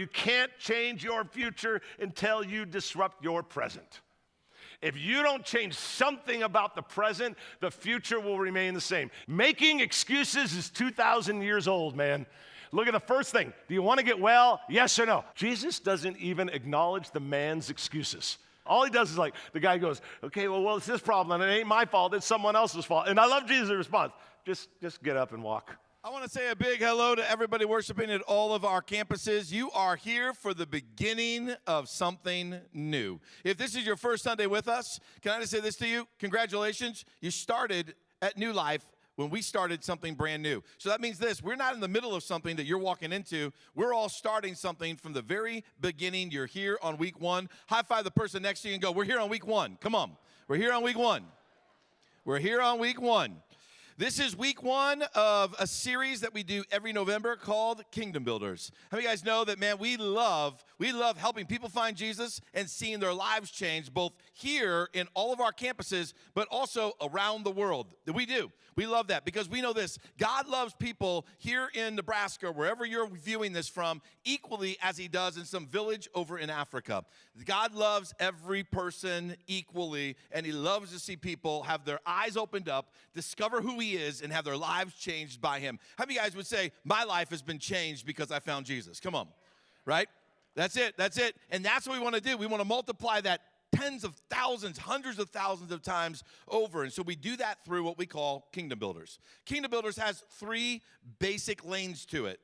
you can't change your future until you disrupt your present. If you don't change something about the present, the future will remain the same. Making excuses is 2,000 years old, man. Look at the first thing. Do you want to get well? Yes or no? Jesus doesn't even acknowledge the man's excuses. All he does is like, the guy goes, okay, well, it's this problem, and it ain't my fault, it's someone else's fault. And I love Jesus' response. Just get up and walk. I want to say a big hello to everybody worshiping at all of our campuses. You are here for the beginning of something new. If this is your first Sunday with us, can I just say this to you? Congratulations. You started at New Life when we started something brand new. So that means this, we're not in the middle of something that you're walking into. We're all starting something from the very beginning. You're here on week one. High five the person next to you and go, we're here on week one. Come on. We're here on week one. We're here on week one. This is week one of a series that we do every November called Kingdom Builders. How many of you guys know that, man, we love helping people find Jesus and seeing their lives change, both here in all of our campuses, but also around the world. We do. We love that because we know this. God loves people here in Nebraska, wherever you're viewing this from, equally as he does in some village over in Africa. God loves every person equally, and he loves to see people have their eyes opened up, discover who he is, and have their lives changed by him. How many guys would say, my life has been changed because I found Jesus? Come on, right? That's it. And that's what we want to do. We want to multiply that tens of thousands, hundreds of thousands of times over. And so we do that through what we call Kingdom Builders. Kingdom Builders has three basic lanes to it.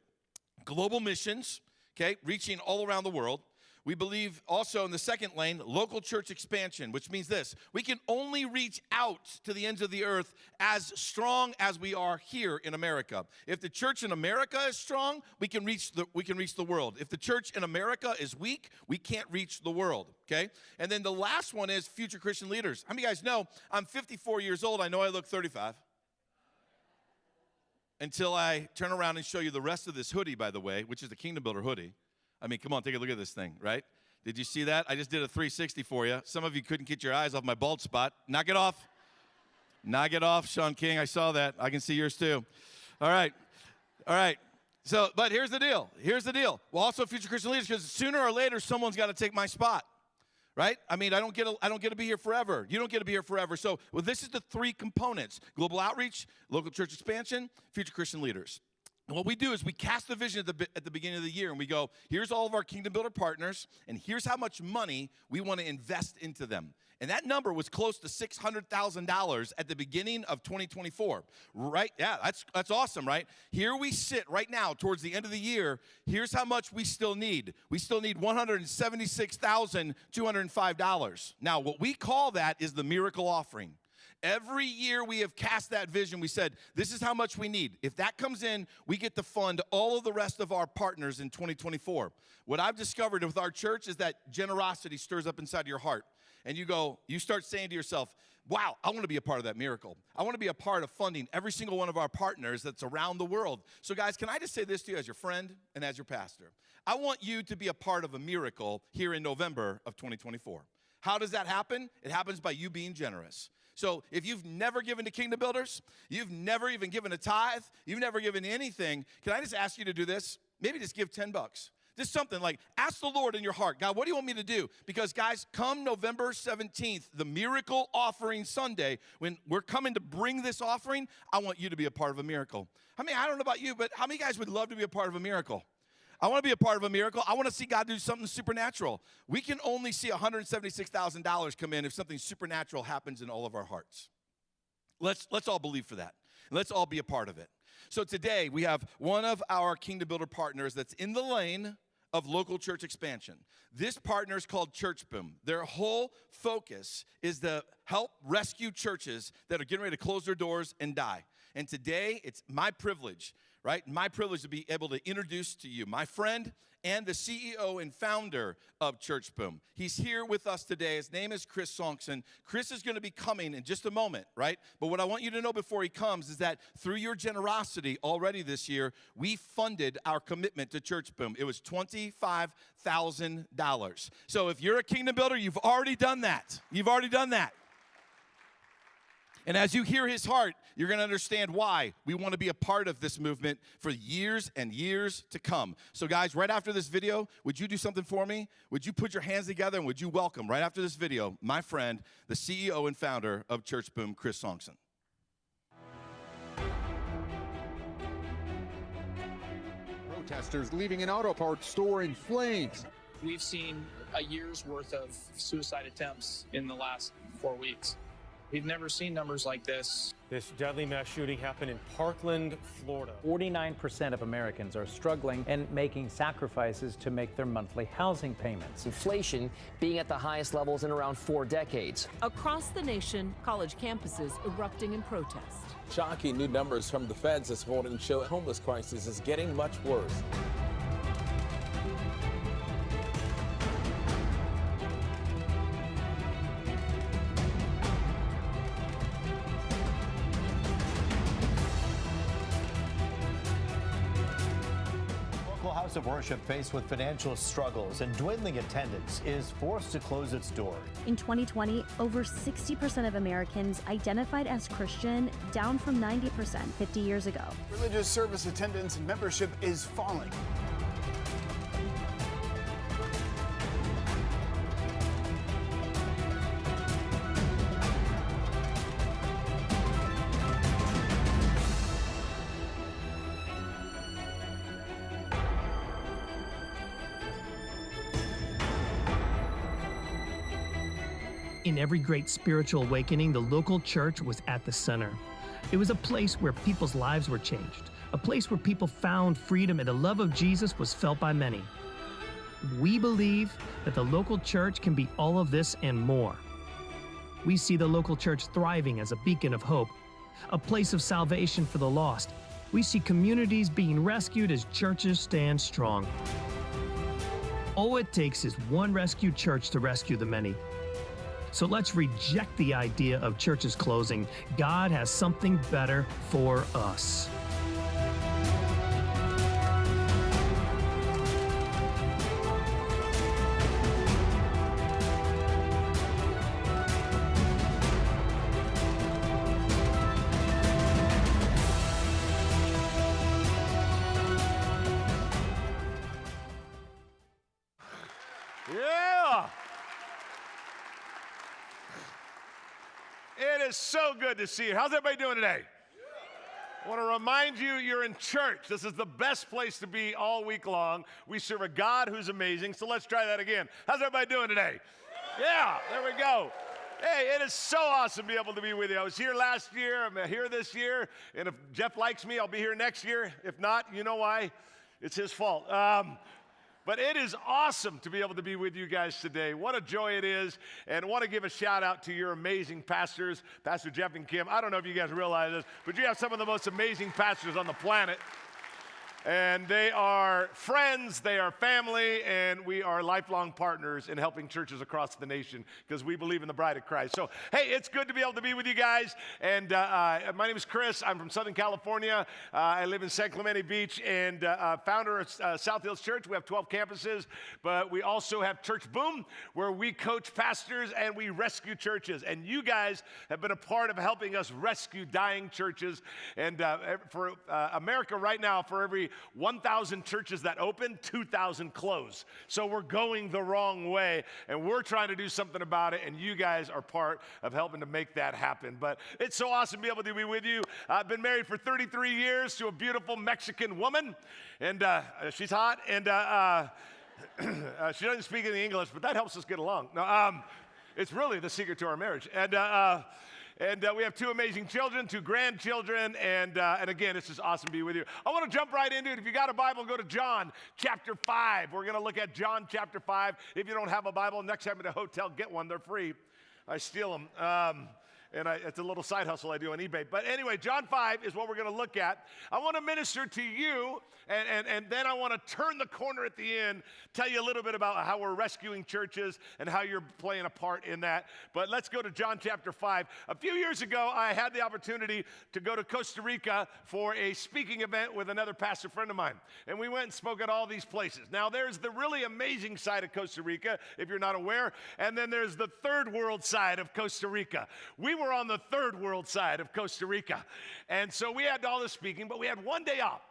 Global missions, okay, reaching all around the world. We believe also in the second lane, local church expansion, which means this. We can only reach out to the ends of the earth as strong as we are here in America. If the church in America is strong, we can reach the world. If the church in America is weak, we can't reach the world, okay? And then the last one is future Christian leaders. How many of you guys know I'm 54 years old? I know I look 35. Until I turn around and show you the rest of this hoodie, by the way, which is the Kingdom Builder hoodie. I mean, come on, take a look at this thing, right? Did you see that? I just did a 360 for you. Some of you couldn't get your eyes off my bald spot. Knock it off. Knock it off, Sean King. I saw that. I can see yours too. All right. So, but here's the deal. Well, also future Christian leaders, because sooner or later, someone's got to take my spot, right? I mean, I don't get to be here forever. You don't get to be here forever. So, well, this is the three components: global outreach, local church expansion, future Christian leaders. And what we do is we cast the vision at the beginning of the year, and we go, here's all of our Kingdom Builder partners, and here's how much money we want to invest into them. And that number was close to $600,000 at the beginning of 2024, right? Yeah, that's awesome, right? Here we sit right now towards the end of the year. Here's how much we still need. We still need $176,205. Now, what we call that is the miracle offering. Every year we have cast that vision. We said, this is how much we need. If that comes in, we get to fund all of the rest of our partners in 2024. What I've discovered with our church is that generosity stirs up inside of your heart. And you start saying to yourself, wow, I want to be a part of that miracle. I want to be a part of funding every single one of our partners that's around the world. So guys, can I just say this to you as your friend and as your pastor? I want you to be a part of a miracle here in November of 2024. How does that happen? It happens by you being generous. So if you've never given to Kingdom Builders, you've never even given a tithe, you've never given anything, can I just ask you to do this? Maybe just give $10. Just something like, ask the Lord in your heart, God, what do you want me to do? Because guys, come November 17th, the Miracle Offering Sunday, when we're coming to bring this offering, I want you to be a part of a miracle. I don't know about you, but how many guys would love to be a part of a miracle? I want to be a part of a miracle. I want to see God do something supernatural. We can only see $176,000 come in if something supernatural happens in all of our hearts. Let's all believe for that. Let's all be a part of it. So today we have one of our Kingdom Builder partners that's in the lane of local church expansion. This partner is called Church Boom. Their whole focus is to help rescue churches that are getting ready to close their doors and die. And today it's my privilege, right? My privilege to be able to introduce to you my friend and the CEO and founder of Church Boom. He's here with us today. His name is Chris Sonkson. Chris is going to be coming in just a moment, right? But what I want you to know before he comes is that through your generosity already this year, we funded our commitment to Church Boom. It was $25,000. So if you're a Kingdom Builder, you've already done that. You've already done that. And as you hear his heart, you're going to understand why we want to be a part of this movement for years and years to come. So guys, right after this video, would you do something for me? Would you put your hands together and would you welcome, right after this video, my friend, the CEO and founder of Church Boom, Chris Songson. Protesters leaving an auto parts store in flames. We've seen a year's worth of suicide attempts in the last 4 weeks. We've never seen numbers like this. This deadly mass shooting happened in Parkland, Florida. 49% of Americans are struggling and making sacrifices to make their monthly housing payments. Inflation being at the highest levels in around 4 decades. Across the nation, college campuses erupting in protest. Shocking new numbers from the feds this morning show homeless crisis is getting much worse. House of worship faced with financial struggles and dwindling attendance is forced to close its doors. In 2020, over 60% of Americans identified as Christian, down from 90% 50 years ago. Religious service attendance and membership is falling. In every great spiritual awakening, the local church was at the center. It was a place where people's lives were changed, a place where people found freedom, and the love of Jesus was felt by many. We believe that the local church can be all of this and more. We see the local church thriving as a beacon of hope, a place of salvation for the lost. We see communities being rescued as churches stand strong. All it takes is one rescued church to rescue the many. So let's reject the idea of churches closing. God has something better for us. Yeah! It is so good to see you. How's everybody doing today? I want to remind you, you're in church. This is the best place to be all week long. We serve a God who's amazing, so let's try that again. How's everybody doing today? Yeah, there we go. Hey, it is so awesome to be able to be with you. I was here last year, I'm here this year, and if Jeff likes me, I'll be here next year. If not, you know why? It's his fault. But it is awesome to be able to be with you guys today. What a joy it is. And I want to give a shout out to your amazing pastors, Pastor Jeff and Kim. I don't know if you guys realize this, but you have some of the most amazing pastors on the planet. And they are friends, they are family, and we are lifelong partners in helping churches across the nation because we believe in the bride of Christ. So, hey, it's good to be able to be with you guys. And my name is Chris. I'm from Southern California. I live in San Clemente Beach and founder of South Hills Church. We have 12 campuses, but we also have Church Boom, where we coach pastors and we rescue churches. And you guys have been a part of helping us rescue dying churches. And for America right now, for every 1,000 churches that open, 2,000 close. So we're going the wrong way, and we're trying to do something about it, and you guys are part of helping to make that happen. But it's so awesome to be able to be with you. I've been married for 33 years to a beautiful Mexican woman, and she's hot, and she doesn't speak any English, but that helps us get along. No, it's really the secret to our marriage. And we have 2 amazing children, 2 grandchildren, and again, it's just awesome to be with you. I want to jump right into it. If you got a Bible, go to John chapter 5. We're going to look at John chapter 5. If you don't have a Bible, next time at a hotel, get one. They're free. I steal them. And it's a little side hustle I do on eBay. But anyway, John 5 is what we're going to look at. I want to minister to you, and then I want to turn the corner at the end, tell you a little bit about how we're rescuing churches and how you're playing a part in that. But let's go to John chapter 5. A few years ago, I had the opportunity to go to Costa Rica for a speaking event with another pastor friend of mine. And we went and spoke at all these places. Now, there's the really amazing side of Costa Rica, if you're not aware, and then there's the third world side of Costa Rica. We were on the third world side of Costa Rica. And so we had all this speaking, but we had one day off.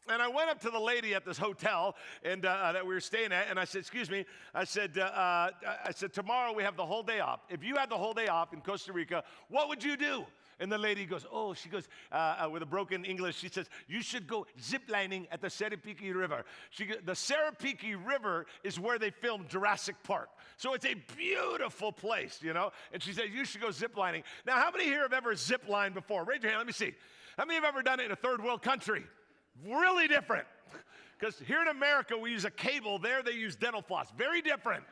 And I went up to the lady at this hotel and that we were staying at, and I said, excuse me, I said, tomorrow we have the whole day off. If you had the whole day off in Costa Rica, what would you do? And the lady goes, with a broken English, she says, you should go ziplining at the Serapiki River. The Serapiki River is where they filmed Jurassic Park. So it's a beautiful place, you know? And she said, you should go ziplining. Now, how many here have ever ziplined before? Raise your hand, let me see. How many have ever done it in a third world country? Really different. Because here in America, we use a cable. There, they use dental floss. Very different.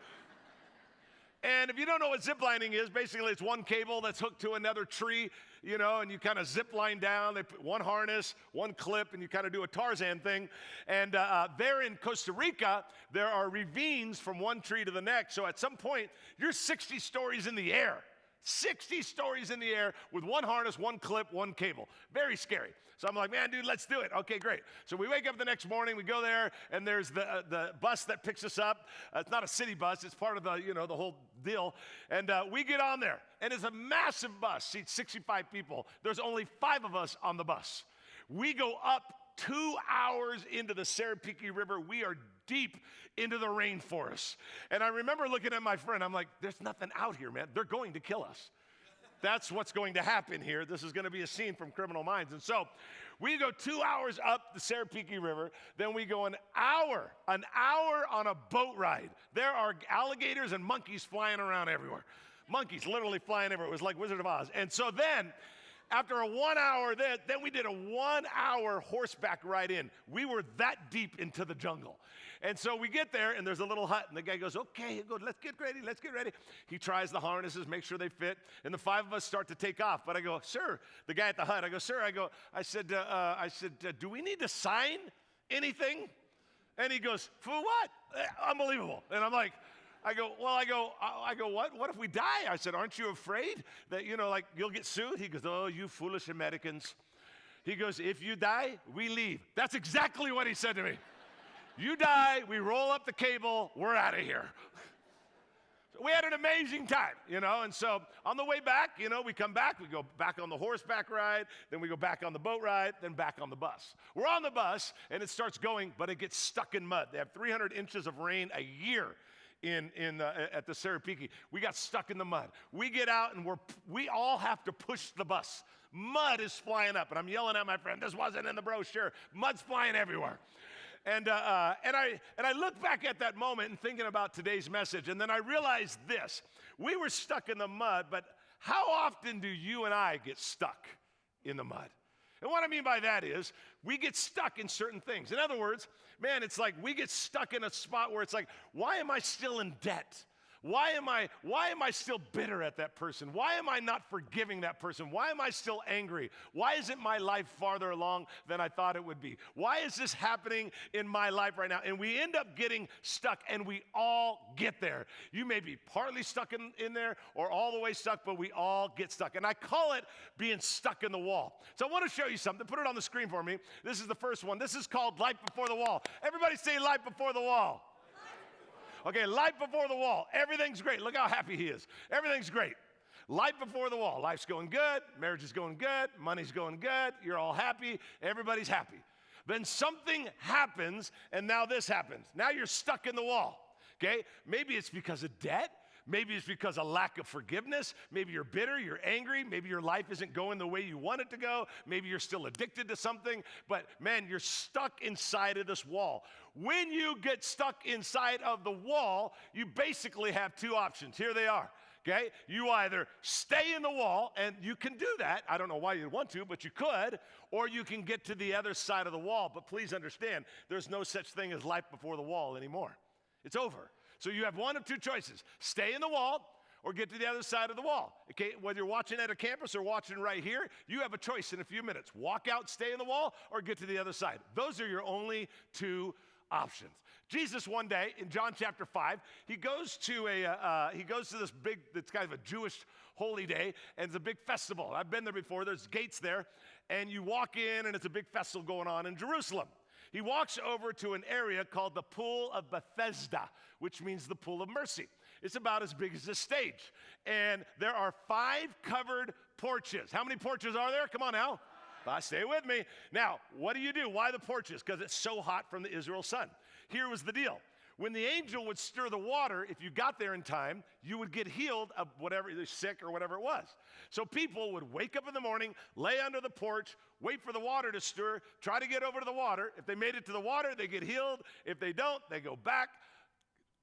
And if you don't know what ziplining is, basically it's one cable that's hooked to another tree, you know, and you kind of zip line down. They put one harness, one clip, and you kind of do a Tarzan thing. And there in Costa Rica, there are ravines from one tree to the next. So at some point, you're 60 stories in the air. 60 stories in the air with one harness, one clip, one cable. Very scary. So I'm like, man, dude, let's do it. Okay, great. So we wake up the next morning, we go there, and there's the bus that picks us up. It's not a city bus. It's part of the, you know, the whole deal. And we get on there, and it's a massive bus, seats 65 people. There's only 5 of us on the bus. We go up 2 hours into the Serapiki River. We are deep into the rainforest. And I remember looking at my friend. I'm like, there's nothing out here, man. They're going to kill us. That's what's going to happen here. This is going to be a scene from Criminal Minds. And so we go 2 hours up the Serapiki River. Then we go an hour on a boat ride. There are alligators and monkeys flying around everywhere. Monkeys literally flying everywhere. It was like Wizard of Oz. And so then, after a 1 hour, then we did a 1 hour horseback ride in. We were that deep into the jungle. And so we get there, and there's a little hut, and the guy goes, okay, let's get ready. He tries the harnesses, make sure they fit, and the 5 of us start to take off. But I go, sir, the guy at the hut, I said, do we need to sign anything? And he goes, for what? Unbelievable. And I'm like, I go, what? What if we die? I said, aren't you afraid that, you know, like you'll get sued? He goes, oh, you foolish Americans. He goes, if you die, we leave. That's exactly what he said to me. You die, we roll up the cable, we're out of here. So we had an amazing time, you know, and so on the way back, you know, we come back, we go back on the horseback ride, then we go back on the boat ride, then back on the bus. We're on the bus, and it starts going, but it gets stuck in mud. They have 300 inches of rain a year at the Serapiki. We got stuck in the mud. We get out, and we all have to push the bus. Mud is flying up, and I'm yelling at my friend, this wasn't in the brochure. Mud's flying everywhere. And I look back at that moment and thinking about today's message, and then I realized this. We were stuck in the mud, but how often do you and I get stuck in the mud? And what I mean by that is we get stuck in certain things. In other words, man, it's like we get stuck in a spot where it's like, why am I still in debt? Why am I still bitter at that person? Why am I not forgiving that person? Why am I still angry? Why isn't my life farther along than I thought it would be? Why is this happening in my life right now? And we end up getting stuck, and we all get there. You may be partly stuck in there or all the way stuck, but we all get stuck. And I call it being stuck in the wall. So I want to show you something. Put it on the screen for me. This is the first one. This is called Life Before the Wall. Everybody say Life Before the Wall. Okay, life before the wall. Everything's great. Look how happy he is. Everything's great. Life before the wall. Life's going good. Marriage is going good. Money's going good. You're all happy. Everybody's happy. Then something happens, and now this happens. Now you're stuck in the wall. Okay? Maybe it's because of debt. Maybe it's because of lack of forgiveness. Maybe you're bitter, you're angry. Maybe your life isn't going the way you want it to go. Maybe you're still addicted to something. But man, you're stuck inside of this wall. When you get stuck inside of the wall, you basically have 2 options. Here they are. Okay? You either stay in the wall, and you can do that. I don't know why you'd want to, but you could. Or you can get to the other side of the wall. But please understand, there's no such thing as life before the wall anymore. It's over. So you have one of 2 choices. Stay in the wall or get to the other side of the wall. Okay, whether you're watching at a campus or watching right here, you have a choice in a few minutes. Walk out, stay in the wall, or get to the other side. Those are your only 2 options. Jesus one day in John chapter 5, he goes to this big, it's kind of a Jewish holy day, and it's a big festival. I've been there before. There's gates there, and you walk in, and it's a big festival going on in Jerusalem. He walks over to an area called the Pool of Bethesda, which means the Pool of Mercy. It's about as big as this stage. And there are 5 covered porches. How many porches are there? Come on now. Stay with me. Now, what do? Why the porches? Because it's so hot from the Israel sun. Here was the deal. When the angel would stir the water, if you got there in time, you would get healed of whatever, either sick or whatever it was. So people would wake up in the morning, lay under the porch, wait for the water to stir, try to get over to the water. If they made it to the water, they get healed. If they don't, they go back,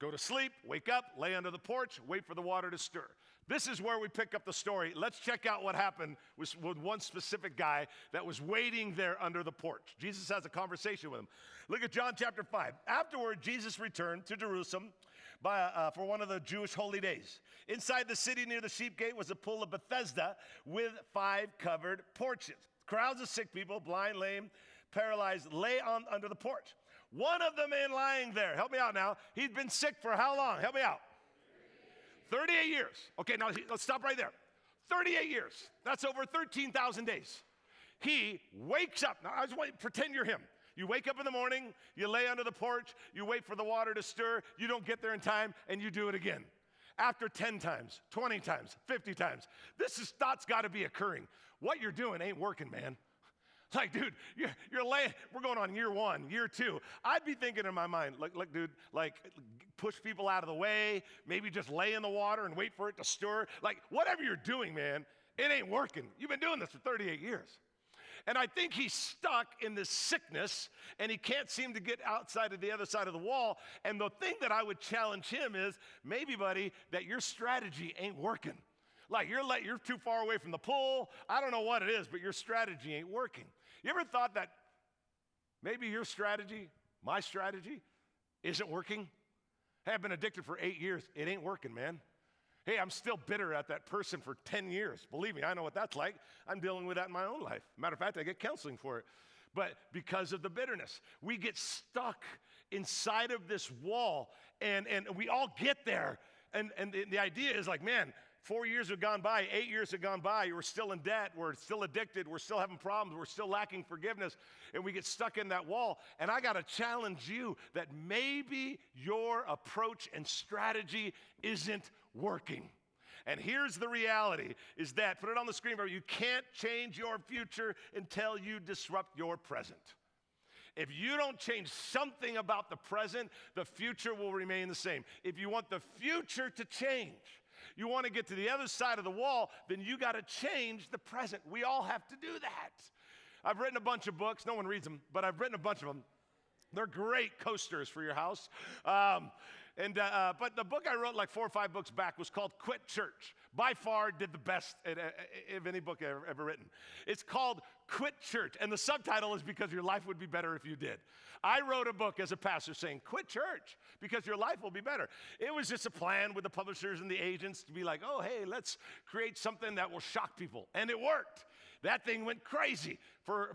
go to sleep, wake up, lay under the porch, wait for the water to stir. This is where we pick up the story. Let's check out what happened with one specific guy that was waiting there under the porch. Jesus has a conversation with him. Look at John chapter 5. Afterward, Jesus returned to Jerusalem for one of the Jewish holy days. Inside the city near the sheep gate was a pool of Bethesda with 5 covered porches. Crowds of sick people, blind, lame, paralyzed, lay under the porch. One of the men lying there, help me out now, he'd been sick for how long? Help me out. 38 years. Okay, now let's stop right there. 38 years. That's over 13,000 days. He wakes up. Now, I just want you to pretend you're him. You wake up in the morning, you lay under the porch, you wait for the water to stir, you don't get there in time, and you do it again. After 10 times, 20 times, 50 times. Thought's got to be occurring. What you're doing ain't working, man. Like, dude, you're laying, we're going on year 1, year 2. I'd be thinking in my mind, like, dude, like, push people out of the way, maybe just lay in the water and wait for it to stir. Like, whatever you're doing, man, it ain't working. You've been doing this for 38 years. And I think he's stuck in this sickness, and he can't seem to get outside of the other side of the wall. And the thing that I would challenge him is, maybe, buddy, that your strategy ain't working. Like, you're too far away from the pool. I don't know what it is, but your strategy ain't working. You ever thought that maybe your strategy, my strategy, isn't working? Hey, I've been addicted for 8 years. It ain't working, man. Hey, I'm still bitter at that person for 10 years. Believe me, I know what that's like. I'm dealing with that in my own life. Matter of fact, I get counseling for it. But because of the bitterness, we get stuck inside of this wall, and we all get there. And the idea is like, man, 4 years have gone by, 8 years have gone by, we're still in debt, we're still addicted, we're still having problems, we're still lacking forgiveness, and we get stuck in that wall. And I got to challenge you that maybe your approach and strategy isn't working. And here's the reality, is that, put it on the screen, you can't change your future until you disrupt your present. If you don't change something about the present, the future will remain the same. If you want the future to change, you want to get to the other side of the wall, then you got to change the present. We all have to do that. I've written a bunch of books. No one reads them, but I've written a bunch of them. They're great coasters for your house. But the book I wrote like 4 or 5 books back was called Quit Church. By far did the best of any book I've ever written. It's called Quit Church. And the subtitle is because your life would be better if you did. I wrote a book as a pastor saying, quit church because your life will be better. It was just a plan with the publishers and the agents to be like, oh, hey, let's create something that will shock people. And it worked. That thing went crazy. For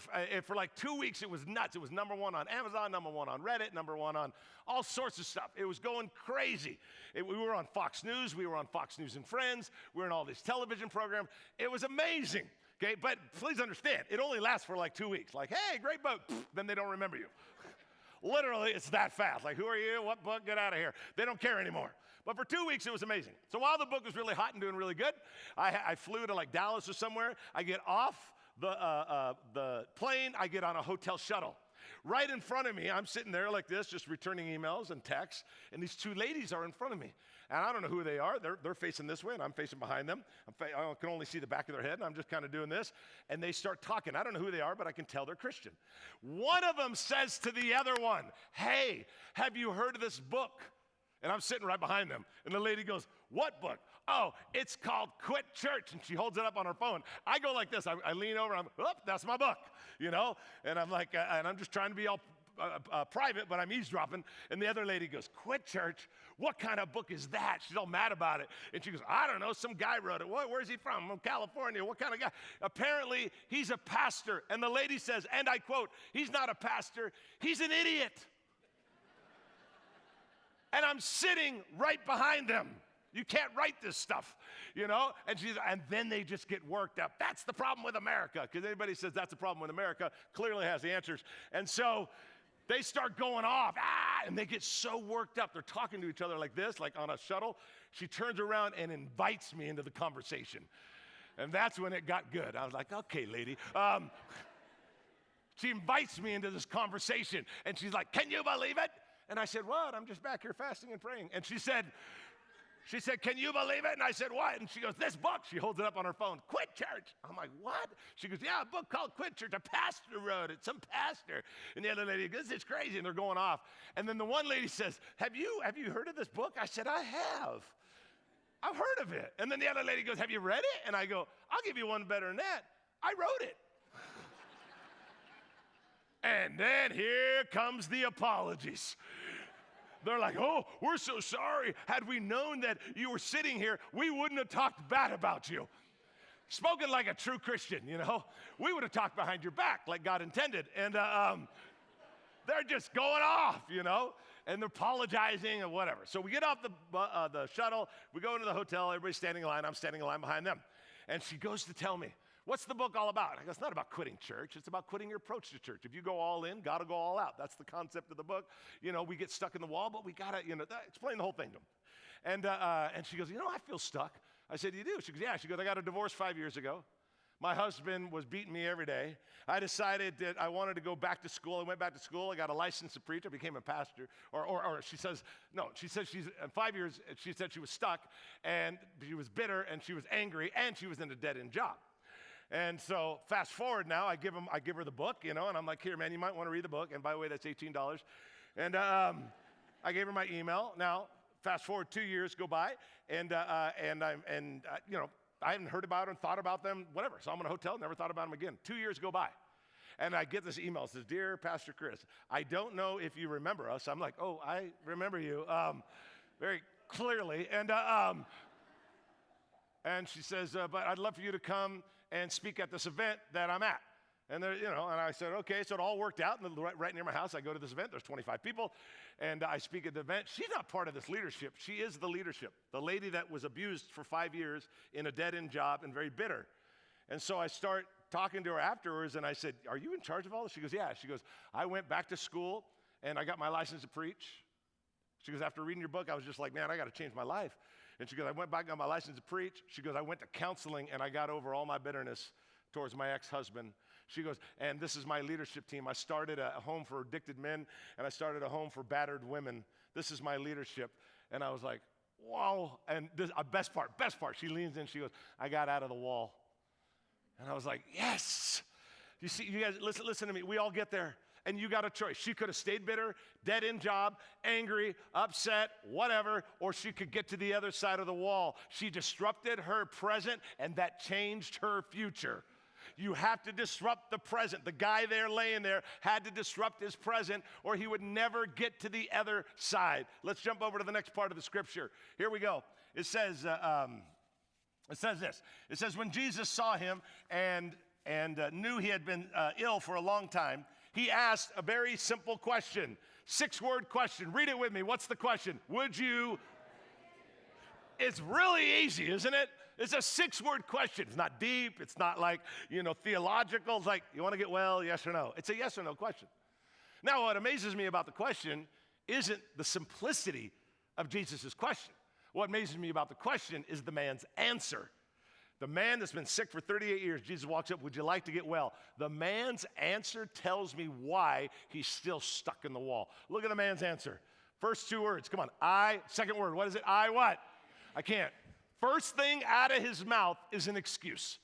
like 2 weeks, it was nuts. It was #1 on Amazon, #1 on Reddit, #1 on all sorts of stuff. It was going crazy. We were on Fox News. We were on Fox News and Friends. We were in all these television programs. It was amazing. Okay, but please understand, it only lasts for like 2 weeks. Like, hey, great book. Then they don't remember you. Literally, it's that fast. Like, who are you? What book? Get out of here. They don't care anymore. But for 2 weeks, it was amazing. So while the book was really hot and doing really good, I flew to like Dallas or somewhere. I get off the plane. I get on a hotel shuttle. Right in front of me, I'm sitting there like this, just returning emails and texts, and these 2 ladies are in front of me. And I don't know who they are. They're facing this way, and I'm facing behind them. I can only see the back of their head, and I'm just kind of doing this. And they start talking. I don't know who they are, but I can tell they're Christian. One of them says to the other one, hey, have you heard of this book? And I'm sitting right behind them. And the lady goes, what book? Oh, it's called Quit Church. And she holds it up on her phone. I go like this. I lean over. That's my book, you know? And I'm like, and I'm just trying to be all private, but I'm eavesdropping. And the other lady goes, Quit Church? What kind of book is that? She's all mad about it. And she goes, I don't know. Some guy wrote it. Where's he from? From California. What kind of guy? Apparently, he's a pastor. And the lady says, and I quote, he's not a pastor. He's an idiot. And I'm sitting right behind them. You can't write this stuff, you know? And then they just get worked up. That's the problem with America. Because anybody says that's the problem with America clearly has the answers. And so They start going off, and they get so worked up. They're talking to each other like this, like on a shuttle. She turns around and invites me into the conversation. And that's when it got good. I was like, okay, lady. She invites me into this conversation, and she's like, can you believe it? And I said, what? I'm just back here fasting and praying. And she said, can you believe it? And I said, what? And she goes, this book. She holds it up on her phone. Quit Church. I'm like, what? She goes, yeah, a book called Quit Church. A pastor wrote it, some pastor. And the other lady goes, it's crazy. And they're going off. And then the one lady says, have you heard of this book? I said, I have. I've heard of it. And then the other lady goes, have you read it? And I go, I'll give you one better than that. I wrote it. And then here comes the apologies. They're like, oh, we're so sorry. Had we known that you were sitting here, we wouldn't have talked bad about you. Spoken like a true Christian, you know. We would have talked behind your back like God intended. And they're just going off, you know, and they're apologizing and whatever. So we get off the shuttle. We go into the hotel. Everybody's standing in line. I'm standing in line behind them. And she goes to tell me, what's the book all about? I go, it's not about quitting church. It's about quitting your approach to church. If you go all in, got to go all out. That's the concept of the book. You know, we get stuck in the wall, but we got to, you know, explain the whole thing to them. And she goes, you know, I feel stuck. I said, you do? She goes, yeah. She goes, I got a divorce 5 years ago. My husband was beating me every day. I decided that I wanted to go back to school. I went back to school. I got a license to preach. I became a pastor. Or she says, no, she says she's, in 5 years, she said she was stuck, and she was bitter, and she was angry, and she was in a dead-end job. And so fast forward now, I give her the book, you know, and I'm like, here, man, you might want to read the book. And by the way, that's $18. And I gave her my email. Now, fast forward 2 years go by, and you know, I hadn't heard about them, thought about them, whatever. So I'm in a hotel, never thought about them again. 2 years go by. And I get this email. It says, dear Pastor Chris, I don't know if you remember us. I'm like, oh, I remember you very clearly. And she says, but I'd love for you to come and speak at this event that I'm at. And there, you know, and I said, okay. So it all worked out. And right near my house, I go to this event. There's 25 people, and I speak at the event. She's not part of this leadership. She is the leadership. The lady that was abused for 5 years in a dead-end job and very bitter. And so I start talking to her afterwards, and I said, are you in charge of all this? She goes, yeah. She goes, I went back to school, and I got my license to preach. She goes, after reading your book, I was just like, man, I got to change my life. And she goes, I went back and got my license to preach. She goes, I went to counseling, and I got over all my bitterness towards my ex-husband. She goes, and this is my leadership team. I started a home for addicted men, and I started a home for battered women. This is my leadership. And I was like, wow. And this, best part, she leans in, she goes, I got out of the wall. And I was like, yes. You see, you guys, listen to me. We all get there. And you got a choice. She could have stayed bitter, dead-end job, angry, upset, whatever, or she could get to the other side of the wall. She disrupted her present, and that changed her future. You have to disrupt the present. The guy there laying there had to disrupt his present, or he would never get to the other side. Let's jump over to the next part of the scripture. Here we go. It says this. It says, when Jesus saw him and knew he had been ill for a long time, he asked a very simple question, 6-word question. Read it with me. What's the question? Would you? It's really easy, isn't it? It's a 6-word question. It's not deep. It's not like, you know, theological. It's like, you want to get well, yes or no? It's a yes or no question. Now, what amazes me about the question isn't the simplicity of Jesus' question. What amazes me about the question is the man's answer. The man that's been sick for 38 years, Jesus walks up, would you like to get well? The man's answer tells me why he's still stuck in the wall. Look at the man's answer. First 2 words, come on. Second word, what is it? I what? I can't. First thing out of his mouth is an excuse.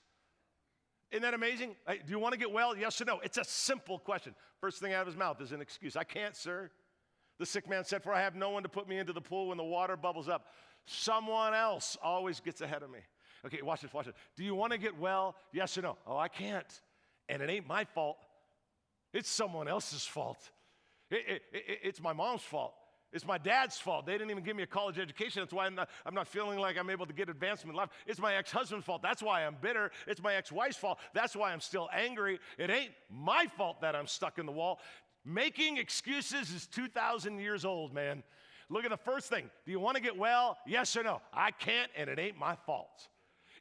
Isn't that amazing? Hey, do you want to get well? Yes or no? It's a simple question. First thing out of his mouth is an excuse. I can't, sir. The sick man said, for I have no one to put me into the pool when the water bubbles up. Someone else always gets ahead of me. Okay, watch this. Do you want to get well? Yes or no? Oh, I can't. And it ain't my fault. It's someone else's fault. It's my mom's fault. It's my dad's fault. They didn't even give me a college education. That's why I'm not feeling like I'm able to get advancement in life. It's my ex-husband's fault. That's why I'm bitter. It's my ex-wife's fault. That's why I'm still angry. It ain't my fault that I'm stuck in the wall. Making excuses is 2,000 years old, man. Look at the first thing. Do you want to get well? Yes or no? I can't, and it ain't my fault.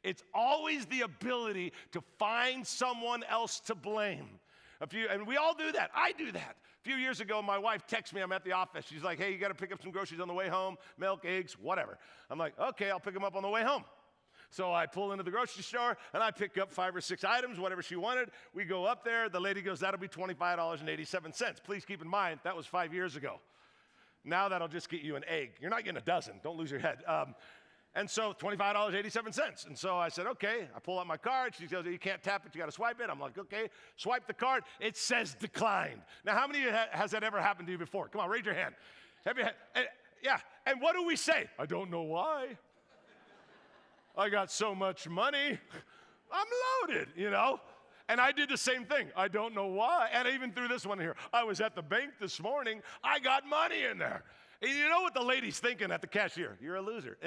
It's always the ability to find someone else to blame. And we all do that. I do that. A few years ago, my wife texts me, I'm at the office. She's like, hey, you got to pick up some groceries on the way home, milk, eggs, whatever. I'm like, okay, I'll pick them up on the way home. So I pull into the grocery store, and I pick up 5 or 6 items, whatever she wanted. We go up there. The lady goes, that'll be $25.87. Please keep in mind, that was 5 years ago. Now that'll just get you an egg. You're not getting a dozen. Don't lose your head. And so $25.87. And so I said, okay. I pull out my card. She goes, you can't tap it. You got to swipe it. I'm like, okay. Swipe the card. It says declined. Now, how many of you has that ever happened to you before? Come on, raise your hand. Have you yeah. And what do we say? I don't know why. I got so much money. I'm loaded, you know. And I did the same thing. I don't know why. And I even threw this one here. I was at the bank this morning. I got money in there. And you know what the lady's thinking at the cashier? You're a loser,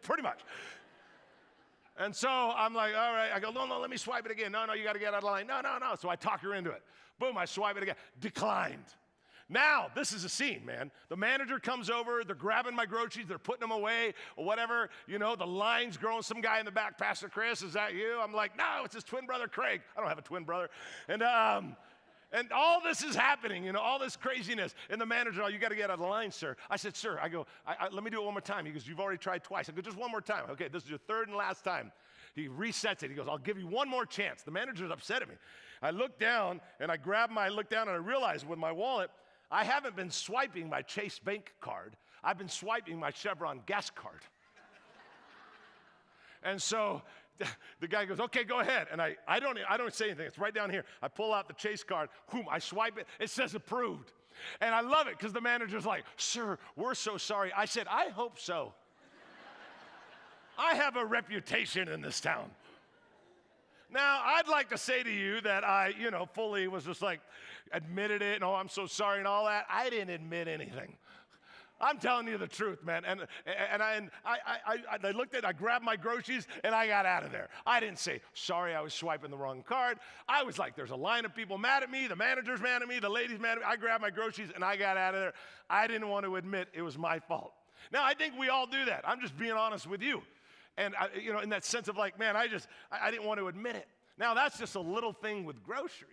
pretty much. And so I'm like, all right. I go, no, let me swipe it again. No, you got to get out of line. No. So I talk her into it. Boom, I swipe it again. Declined. Now, this is a scene, man. The manager comes over. They're grabbing my groceries. They're putting them away or whatever. You know, the line's growing. Some guy in the back, Pastor Chris, is that you? I'm like, no, it's his twin brother, Craig. I don't have a twin brother. And all this is happening, you know, all this craziness. And the manager, oh, you got to get out of the line, sir. I said, sir, I go, let me do it one more time. He goes, you've already tried twice. I go, just one more time. Okay, this is your third and last time. He resets it. He goes, I'll give you one more chance. The manager's upset at me. I look down, and I look down, and I realize with my wallet, I haven't been swiping my Chase Bank card. I've been swiping my Chevron gas card. And so the guy goes, okay, go ahead. And I don't say anything. It's right down here. I pull out the Chase card. Boom, I swipe it. It says approved. And I love it because the manager's like, sir, we're so sorry. I said, I hope so. I have a reputation in this town. Now, I'd like to say to you that I, fully was just like, admitted it, and oh, I'm so sorry and all that. I didn't admit anything. I'm telling you the truth, man. And I looked at, I grabbed my groceries, and I got out of there. I didn't say, sorry, I was swiping the wrong card. I was like, there's a line of people mad at me. The manager's mad at me. The lady's mad at me. I grabbed my groceries, and I got out of there. I didn't want to admit it was my fault. Now, I think we all do that. I'm just being honest with you. And, in that sense of like, man, I didn't want to admit it. Now, that's just a little thing with groceries.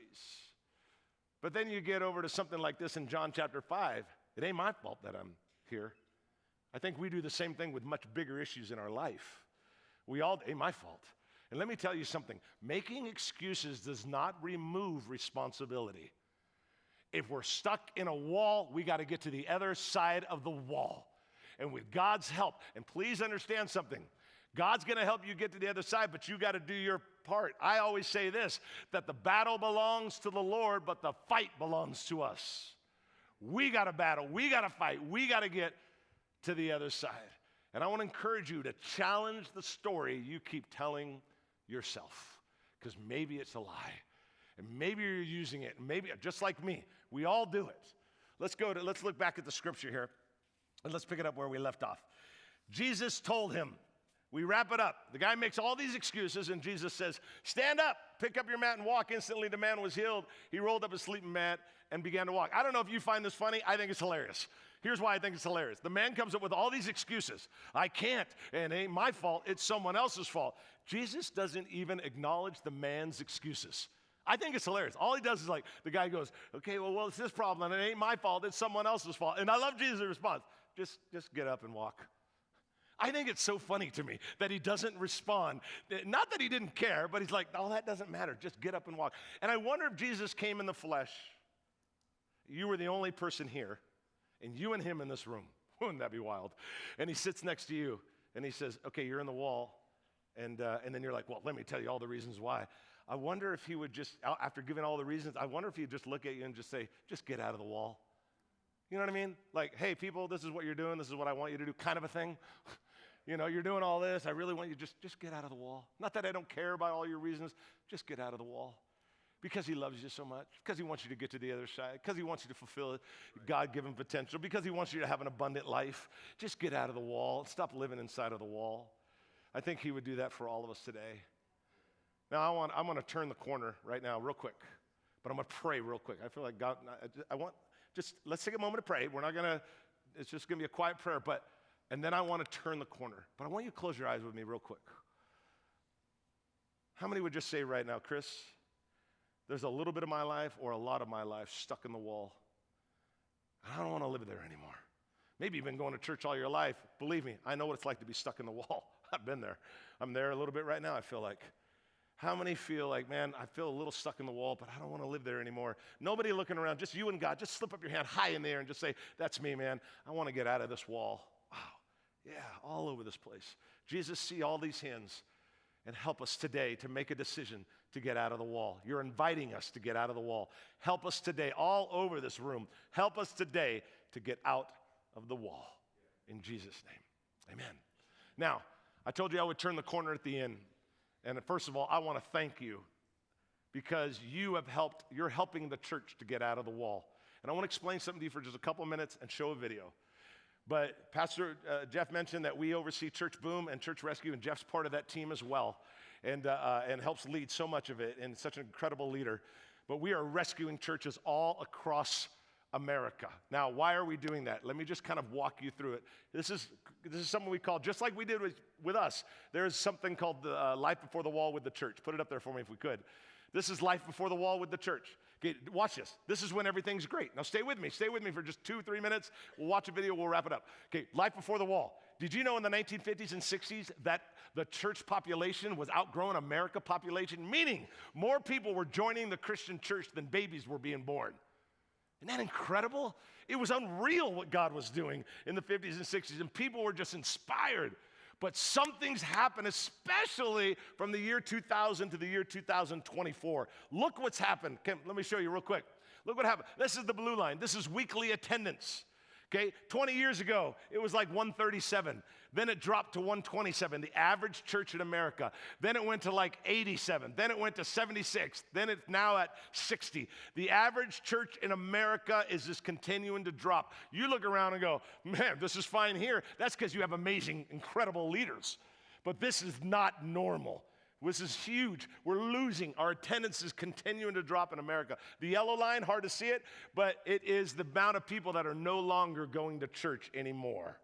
But then you get over to something like this in John chapter 5. It ain't my fault that I'm here. I think we do the same thing with much bigger issues in our life. Ain't my fault. And let me tell you something. Making excuses does not remove responsibility. If we're stuck in a wall, we got to get to the other side of the wall. And with God's help, and please understand something, God's going to help you get to the other side, but you got to do your part. I always say this, that the battle belongs to the Lord, but the fight belongs to us. We got to battle. We got to fight. We got to get to the other side. And I want to encourage you to challenge the story you keep telling yourself, because maybe it's a lie, and maybe you're using it, and maybe just like me, we all do it. Let's look back at the scripture here, and let's pick it up where we left off. Jesus told him. We wrap it up. The guy makes all these excuses, and Jesus says, stand up, pick up your mat, and walk. Instantly, the man was healed. He rolled up his sleeping mat and began to walk. I don't know if you find this funny. I think it's hilarious. Here's why I think it's hilarious. The man comes up with all these excuses. I can't, and it ain't my fault. It's someone else's fault. Jesus doesn't even acknowledge the man's excuses. I think it's hilarious. All he does is like, the guy goes, okay, well, it's this problem, and it ain't my fault. It's someone else's fault. And I love Jesus' response. Just get up and walk. I think it's so funny to me that he doesn't respond. Not that he didn't care, but he's like, oh, that doesn't matter. Just get up and walk. And I wonder if Jesus came in the flesh. You were the only person here, and you and him in this room. Wouldn't that be wild? And he sits next to you, and he says, okay, you're in the wall. And then you're like, well, let me tell you all the reasons why. I wonder if he would just, after giving all the reasons, I wonder if he'd just look at you and just say, just get out of the wall. You know what I mean? Like, hey, people, this is what you're doing. This is what I want you to do, kind of a thing. You're doing all this. I really want you to just get out of the wall. Not that I don't care about all your reasons. Just get out of the wall. Because he loves you so much. Because he wants you to get to the other side. Because he wants you to fulfill God-given potential. Because he wants you to have an abundant life. Just get out of the wall. Stop living inside of the wall. I think he would do that for all of us today. Now, I'm going to turn the corner right now real quick. But I'm going to pray real quick. I feel like God, let's take a moment to pray. It's just going to be a quiet prayer, and then I want to turn the corner. But I want you to close your eyes with me real quick. How many would just say right now, Chris, there's a little bit of my life or a lot of my life stuck in the wall? I don't want to live there anymore. Maybe you've been going to church all your life. Believe me, I know what it's like to be stuck in the wall. I've been there. I'm there a little bit right now, I feel like. How many feel like, man, I feel a little stuck in the wall, but I don't want to live there anymore? Nobody looking around, just you and God. Just slip up your hand high in there and just say, that's me, man. I want to get out of this wall. Wow. Yeah, all over this place. Jesus, see all these hands and help us today to make a decision to get out of the wall. You're inviting us to get out of the wall. Help us today, all over this room. Help us today to get out of the wall. In Jesus' name, amen. Now, I told you I would turn the corner at the end. And first of all, I want to thank you because you're helping the church to get out of the wall. And I want to explain something to you for just a couple of minutes and show a video. But Pastor Jeff mentioned that we oversee Church Boom and Church Rescue, and Jeff's part of that team as well, and helps lead so much of it, and such an incredible leader. But we are rescuing churches all across America. Now, why are we doing that? Let me just kind of walk you through it. This is something we call, just like we did with us, there is something called the Life Before the Wall with the church. Put it up there for me if we could. This is Life Before the Wall with the church. Okay, watch this. This is when everything's great. Now stay with me for just 2-3 minutes. We'll watch a video, we'll wrap it up. Okay, Life Before the Wall. Did you know in the 1950s and 60s that the church population was outgrowing America population? Meaning more people were joining the Christian church than babies were being born. Isn't that incredible? It was unreal what God was doing in the 50s and 60s, and people were just inspired. But something's happened, especially from the year 2000 to the year 2024. Look what's happened. Let me show you real quick. Look what happened. This is the blue line. This is weekly attendance. Okay, 20 years ago, it was like 137. Then it dropped to 127, the average church in America. Then it went to like 87. Then it went to 76. Then it's now at 60. The average church in America is just continuing to drop. You look around and go, man, this is fine here. That's because you have amazing, incredible leaders. But this is not normal. This is huge. We're losing. Our attendance is continuing to drop in America. The yellow line, hard to see it, but it is the amount of people that are no longer going to church anymore.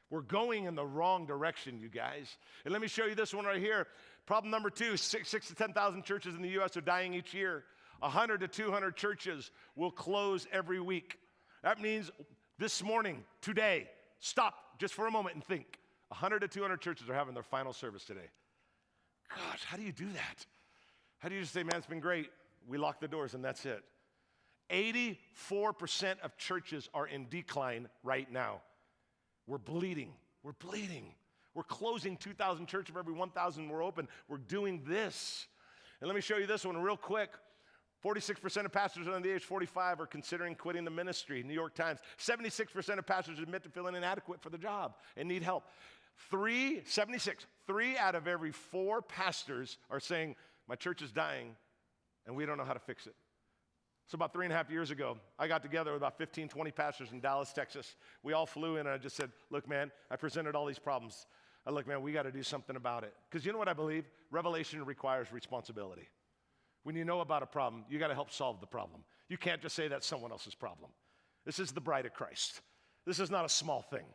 We're going in the wrong direction, you guys. And let me show you this one right here. Problem number 2, 6,000 to 10,000 churches in the U.S. are dying each year. 100 to 200 churches will close every week. That means this morning, today, stop just for a moment and think. 100 to 200 churches are having their final service today. Gosh, how do you do that? How do you just say, man, it's been great. We lock the doors and that's it. 84% of churches are in decline right now. We're bleeding. We're bleeding. We're closing 2,000 churches of every 1,000 we're open. We're doing this. And let me show you this one real quick. 46% of pastors under the age of 45 are considering quitting the ministry. New York Times. 76% of pastors admit to feeling inadequate for the job and need help. 3 out of every 4 pastors are saying, my church is dying and we don't know how to fix it. So about 3.5 years ago, I got together with about 15, 20 pastors in Dallas, Texas. We all flew in and I just said, look, man, I presented all these problems. Look, man, we got to do something about it. Because you know what I believe? Revelation requires responsibility. When you know about a problem, you got to help solve the problem. You can't just say that's someone else's problem. This is the bride of Christ. This is not a small thing.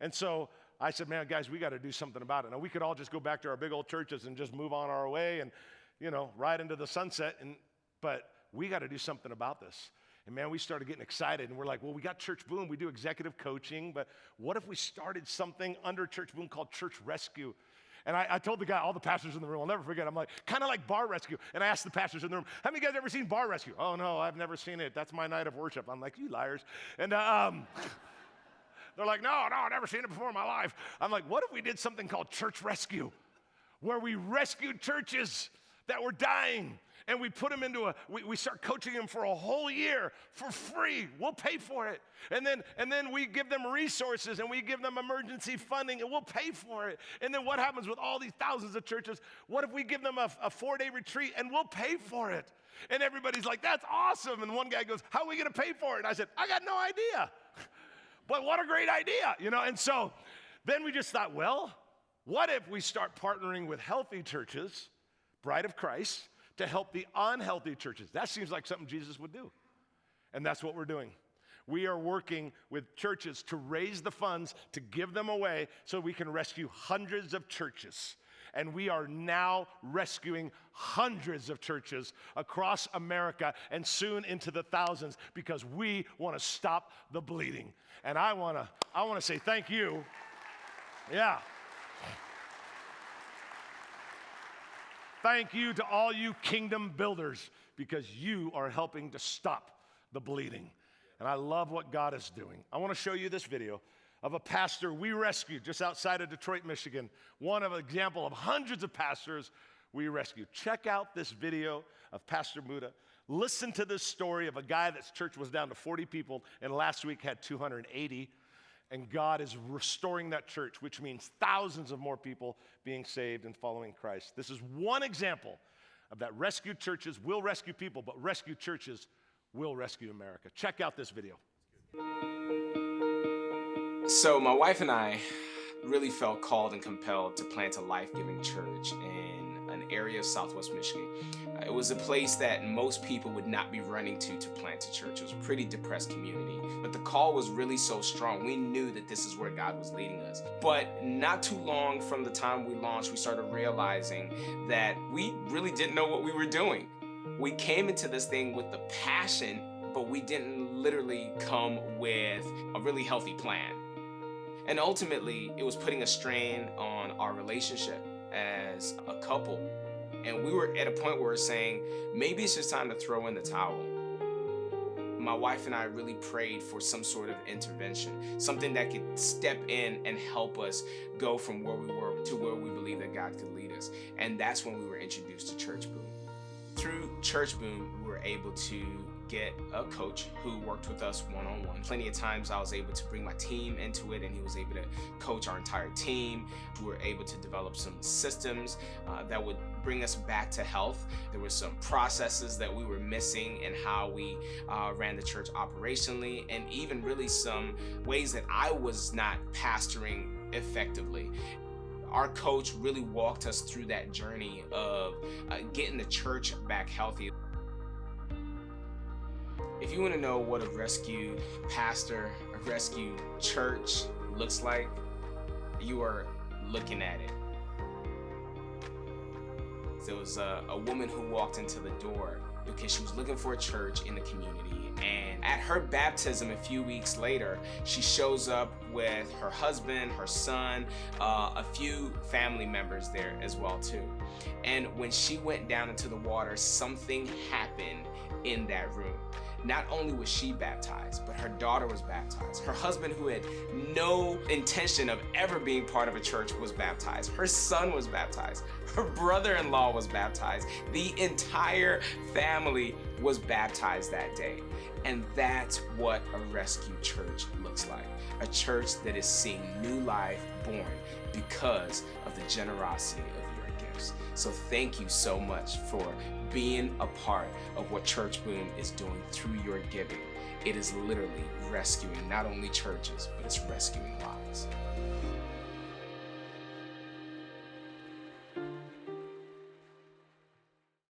And so I said, man, guys, we got to do something about it. Now, we could all just go back to our big old churches and just move on our way and, ride into the sunset. But we got to do something about this. And, man, we started getting excited. And we're like, well, we got Church Boom. We do executive coaching. But what if we started something under Church Boom called Church Rescue? And I told the guy, all the pastors in the room, I'll never forget, I'm like, kind of like Bar Rescue. And I asked the pastors in the room, how many of you guys ever seen Bar Rescue? Oh, no, I've never seen it. That's my night of worship. I'm like, you liars. And they're like, no, I've never seen it before in my life. I'm like, what if we did something called Church Rescue, where we rescued churches that were dying, and we put them into we start coaching them for a whole year for free. We'll pay for it. And then we give them resources, and we give them emergency funding, and we'll pay for it. And then what happens with all these thousands of churches? What if we give them a 4-day retreat, and we'll pay for it? And everybody's like, that's awesome. And one guy goes, how are we going to pay for it? And I said, I got no idea. But what a great idea, And so then we just thought, well, what if we start partnering with healthy churches, Bride of Christ, to help the unhealthy churches? That seems like something Jesus would do. And that's what we're doing. We are working with churches to raise the funds to give them away so we can rescue hundreds of churches. And we are now rescuing hundreds of churches across America and soon into the thousands because we want to stop the bleeding. And I want to say thank you. Yeah. Thank you to all you kingdom builders because you are helping to stop the bleeding. And I love what God is doing. I want to show you this video of a pastor we rescued just outside of Detroit, Michigan. One of an example of hundreds of pastors we rescued. Check out this video of Pastor Muda. Listen to this story of a guy that's church was down to 40 people and last week had 280. And God is restoring that church, which means thousands of more people being saved and following Christ. This is one example of that rescued churches will rescue people, but rescued churches will rescue America. Check out this video. So my wife and I really felt called and compelled to plant a life-giving church in an area of Southwest Michigan. It was a place that most people would not be running to plant a church. It was a pretty depressed community. But the call was really so strong. We knew that this is where God was leading us. But not too long from the time we launched, we started realizing that we really didn't know what we were doing. We came into this thing with the passion, but we didn't literally come with a really healthy plan. And ultimately, it was putting a strain on our relationship as a couple. And we were at a point where we're saying, maybe it's just time to throw in the towel. My wife and I really prayed for some sort of intervention, something that could step in and help us go from where we were to where we believe that God could lead us. And that's when we were introduced to Church Boom. Through Church Boom, we were able to get a coach who worked with us one-on-one. Plenty of times I was able to bring my team into it and he was able to coach our entire team. We were able to develop some systems that would bring us back to health. There were some processes that we were missing in how we ran the church operationally, and even really some ways that I was not pastoring effectively. Our coach really walked us through that journey of getting the church back healthy. If you want to know what a rescued pastor, a rescued church looks like, you are looking at it. There was a woman who walked into the door because she was looking for a church in the community. And at her baptism a few weeks later, she shows up with her husband, her son, a few family members there as well too. And when she went down into the water, something happened in that room. Not only was she baptized, but her daughter was baptized. Her husband, who had no intention of ever being part of a church, was baptized. Her son was baptized. Her brother-in-law was baptized. The entire family was baptized that day. And that's what a rescued church looks like. A church that is seeing new life born because of the generosity of your gifts. So thank you so much for being a part of what Church Boom is doing through your giving. It is literally rescuing not only churches, but it's rescuing lives.